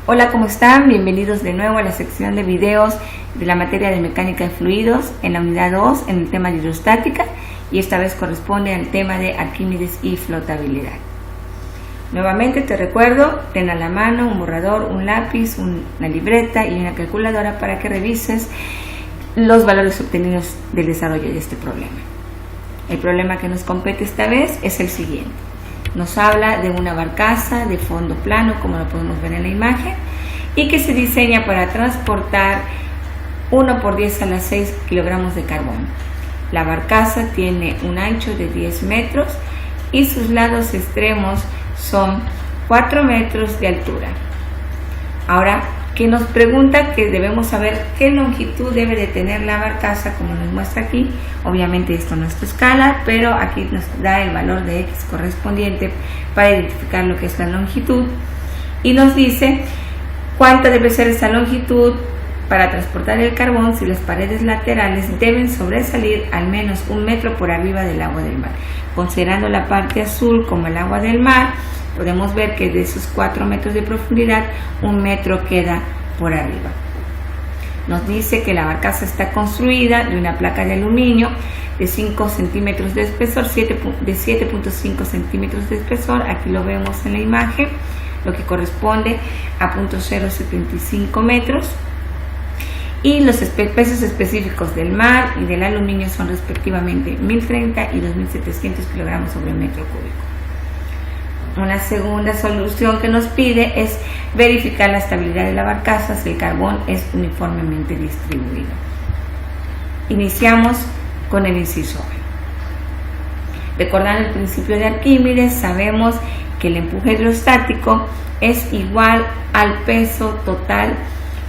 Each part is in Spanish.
Hola, ¿cómo están? Bienvenidos de nuevo a la sección de videos de la materia de mecánica de fluidos en la unidad 2 en el tema de hidrostática, y esta vez corresponde al tema de Arquímedes y flotabilidad. Nuevamente te recuerdo, ten a la mano un borrador, un lápiz, una libreta y una calculadora para que revises los valores obtenidos del desarrollo de este problema. El problema que nos compete esta vez es el siguiente. Nos habla de una barcaza de fondo plano, como lo podemos ver en la imagen, y que se diseña para transportar 1 por 10 a la 6 kilogramos de carbón. La barcaza tiene un ancho de 10 metros y sus lados extremos son 4 metros de altura. Ahora, que nos pregunta que debemos saber qué longitud debe de tener la barcaza, como nos muestra aquí. Obviamente esto no es tu escala, pero aquí nos da el valor de X correspondiente para identificar lo que es la longitud, y nos dice cuánta debe ser esa longitud para transportar el carbón si las paredes laterales deben sobresalir al menos 1 metro por arriba del agua del mar. Considerando la parte azul como el agua del mar, podemos ver que de esos 4 metros de profundidad, 1 metro queda por arriba. Nos dice que la barcaza está construida de una placa de aluminio de 5 centímetros de espesor, de 7.5 centímetros de espesor. Aquí lo vemos en la imagen, lo que corresponde a 0.075 metros. Y los pesos específicos del mar y del aluminio son respectivamente 1030 y 2700 kilogramos sobre metro cúbico. Una segunda solución que nos pide es verificar la estabilidad de la barcaza si el carbón es uniformemente distribuido. Iniciamos con el inciso A. Recordando el principio de Arquímedes, sabemos que el empuje hidrostático es igual al peso total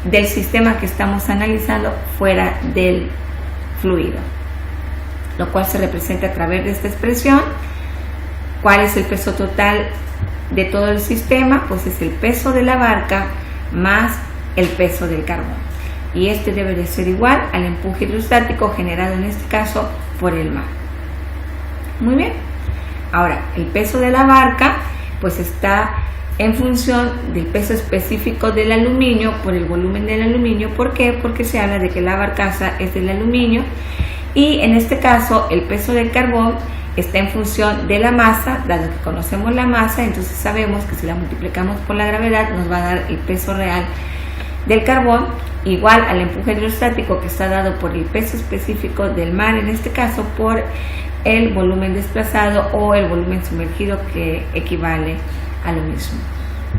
del sistema que estamos analizando fuera del fluido, lo cual se representa a través de esta expresión. ¿Cuál es el peso total de todo el sistema? Pues es el peso de la barca más el peso del carbón, y este debe de ser igual al empuje hidrostático generado en este caso por el mar. Muy bien. Ahora, el peso de la barca pues está en función del peso específico del aluminio por el volumen del aluminio. ¿Por qué? Porque se habla de que la barcaza es del aluminio, y en este caso el peso del carbón está en función de la masa. Dado que conocemos la masa, entonces sabemos que si la multiplicamos por la gravedad nos va a dar el peso real del carbón, igual al empuje hidrostático, que está dado por el peso específico del mar, en este caso por el volumen desplazado o el volumen sumergido, que equivale a lo mismo.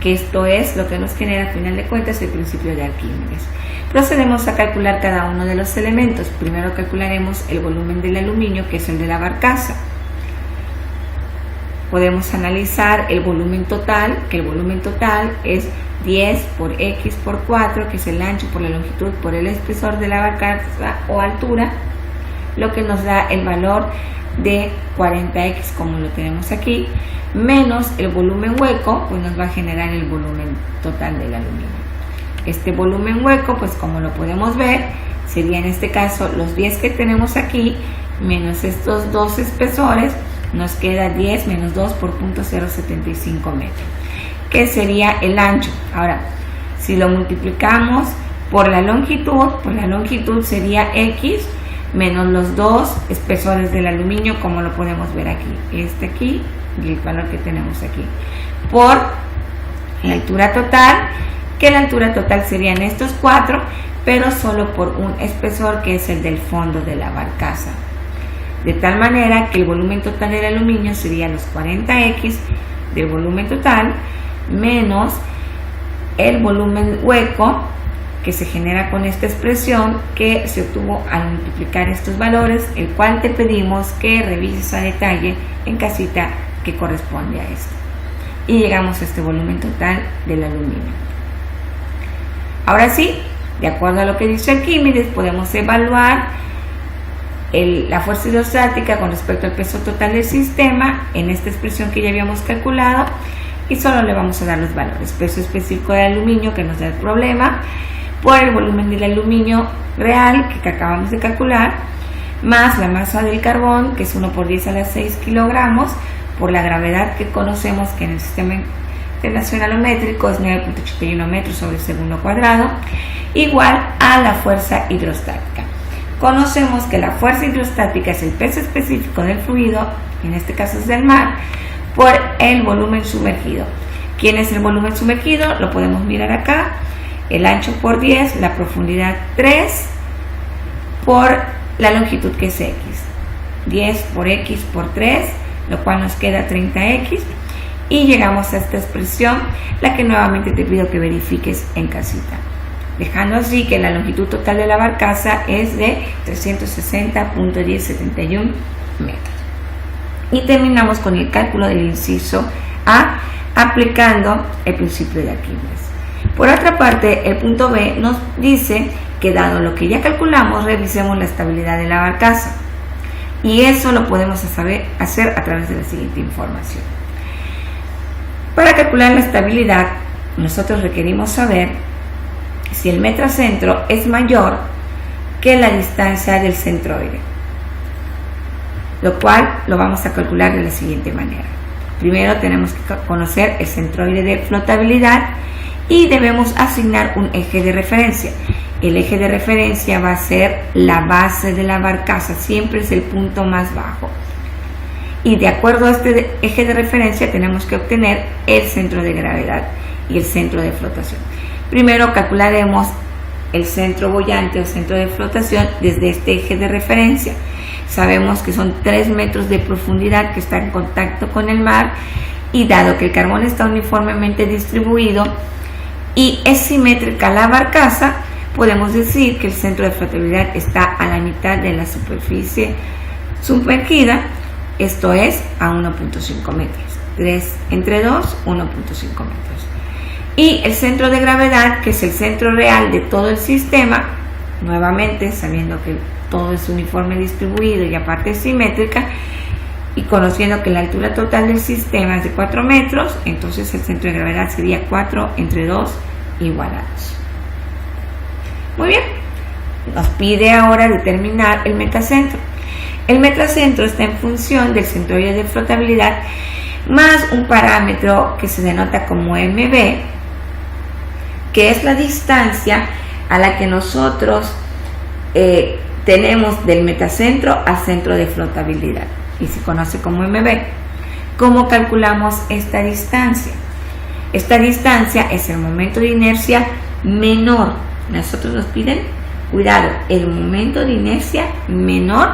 Que esto es lo que nos genera, a final de cuentas, el principio de Arquímedes. Procedemos a calcular cada uno de los elementos. Primero calcularemos el volumen del aluminio, que es el de la barcaza. Podemos analizar el volumen total, que el volumen total es 10 por X por 4, que es el ancho por la longitud por el espesor de la barcaza o altura, lo que nos da el valor de 40X, como lo tenemos aquí, menos el volumen hueco, pues nos va a generar el volumen total del aluminio. Este volumen hueco, pues como lo podemos ver, sería en este caso los 10 que tenemos aquí, menos estos dos espesores, nos queda 10 menos 2 por 0.075 metros, que sería el ancho. Ahora, si lo multiplicamos por la longitud, pues la longitud sería X menos los 2 espesores del aluminio, como lo podemos ver aquí, este aquí y el valor que tenemos aquí, por la altura total, que la altura total serían estos 4, pero solo por un espesor, que es el del fondo de la barcaza. De tal manera que el volumen total del aluminio sería los 40X del volumen total menos el volumen hueco, que se genera con esta expresión que se obtuvo al multiplicar estos valores, el cual te pedimos que revises a detalle en casita que corresponde a esto. Y llegamos a este volumen total del aluminio. Ahora sí, de acuerdo a lo que dice Arquímedes, podemos evaluar la fuerza hidrostática con respecto al peso total del sistema en esta expresión que ya habíamos calculado, y solo le vamos a dar los valores: peso específico del aluminio, que nos da el problema, por el volumen del aluminio real que acabamos de calcular, más la masa del carbón, que es 1 por 10 a la 6 kilogramos, por la gravedad que conocemos que en el sistema tensionalométrico es 9.81 metros sobre segundo cuadrado, igual a la fuerza hidrostática. Conocemos que la fuerza hidrostática es el peso específico del fluido, en este caso es del mar, por el volumen sumergido. ¿Quién es el volumen sumergido? Lo podemos mirar acá. El ancho por 10, la profundidad 3, por la longitud que es x. 10 por x por 3, lo cual nos queda 30x. Y llegamos a esta expresión, la que nuevamente te pido que verifiques en casita. Dejando así que la longitud total de la barcaza es de 360.1071 metros. Y terminamos con el cálculo del inciso A, aplicando el principio de Arquímedes. Por otra parte, el punto B nos dice que dado lo que ya calculamos, revisemos la estabilidad de la barcaza. Y eso lo podemos hacer a través de la siguiente información. Para calcular la estabilidad, nosotros requerimos saber si el metrocentro es mayor que la distancia del centroide, lo cual lo vamos a calcular de la siguiente manera. Primero tenemos que conocer el centroide de flotabilidad y debemos asignar un eje de referencia. El eje de referencia va a ser la base de la barcaza, siempre es el punto más bajo. Y de acuerdo a este eje de referencia tenemos que obtener el centro de gravedad y el centro de flotación. Primero calcularemos el centro boyante o centro de flotación desde este eje de referencia. Sabemos que son 3 metros de profundidad que está en contacto con el mar, y dado que el carbón está uniformemente distribuido y es simétrica la barcaza, podemos decir que el centro de flotabilidad está a la mitad de la superficie sumergida, esto es a 1.5 metros. 3 entre 2, 1.5 metros. Y el centro de gravedad, que es el centro real de todo el sistema, nuevamente sabiendo que todo es uniforme distribuido y aparte es simétrica, y conociendo que la altura total del sistema es de 4 metros, entonces el centro de gravedad sería 4 entre 2 igualados. Muy bien, nos pide ahora determinar el metacentro. El metacentro está en función del centroide de flotabilidad más un parámetro que se denota como MB, que es la distancia a la que nosotros tenemos del metacentro al centro de flotabilidad, y se conoce como MB. ¿Cómo calculamos esta distancia? Esta distancia es el momento de inercia menor. Nosotros nos piden, cuidado, el momento de inercia menor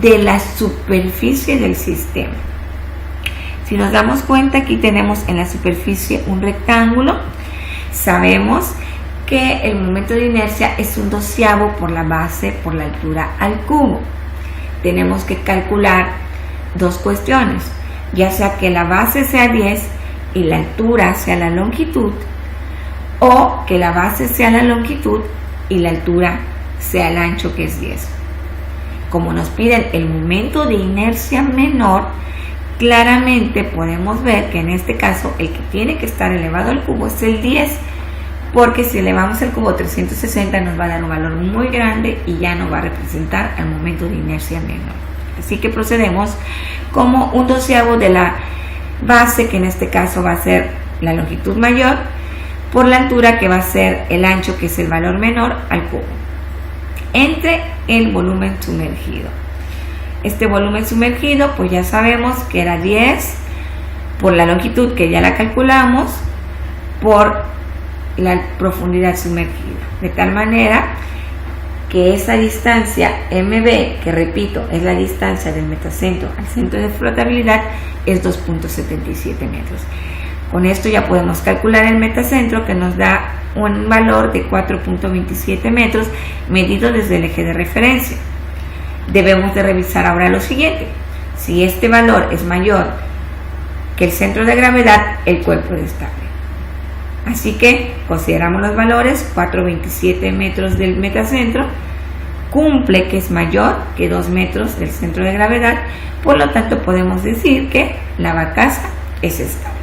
de la superficie del sistema. Si nos damos cuenta, aquí tenemos en la superficie un rectángulo. Sabemos que el momento de inercia es un 12avo por la base por la altura al cubo. Tenemos que calcular dos cuestiones, ya sea que la base sea 10 y la altura sea la longitud, o que la base sea la longitud y la altura sea el ancho, que es 10. Como nos piden el momento de inercia menor, claramente podemos ver que en este caso el que tiene que estar elevado al cubo es el 10, porque si elevamos el cubo 360 nos va a dar un valor muy grande y ya no va a representar el momento de inercia menor. Así que procedemos como un 12avo de la base, que en este caso va a ser la longitud mayor, por la altura, que va a ser el ancho, que es el valor menor, al cubo, entre el volumen sumergido. Este volumen sumergido, pues ya sabemos que era 10 por la longitud, que ya la calculamos, por la profundidad sumergida, de tal manera que esa distancia MB, que repito es la distancia del metacentro al centro de flotabilidad, es 2.77 metros. Con esto ya podemos calcular el metacentro, que nos da un valor de 4.27 metros medido desde el eje de referencia. Debemos de revisar ahora lo siguiente: si este valor es mayor que el centro de gravedad, el cuerpo es estable. Así que consideramos los valores. 4.27 metros del metacentro cumple que es mayor que 2 metros del centro de gravedad, por lo tanto podemos decir que la barcaza es estable.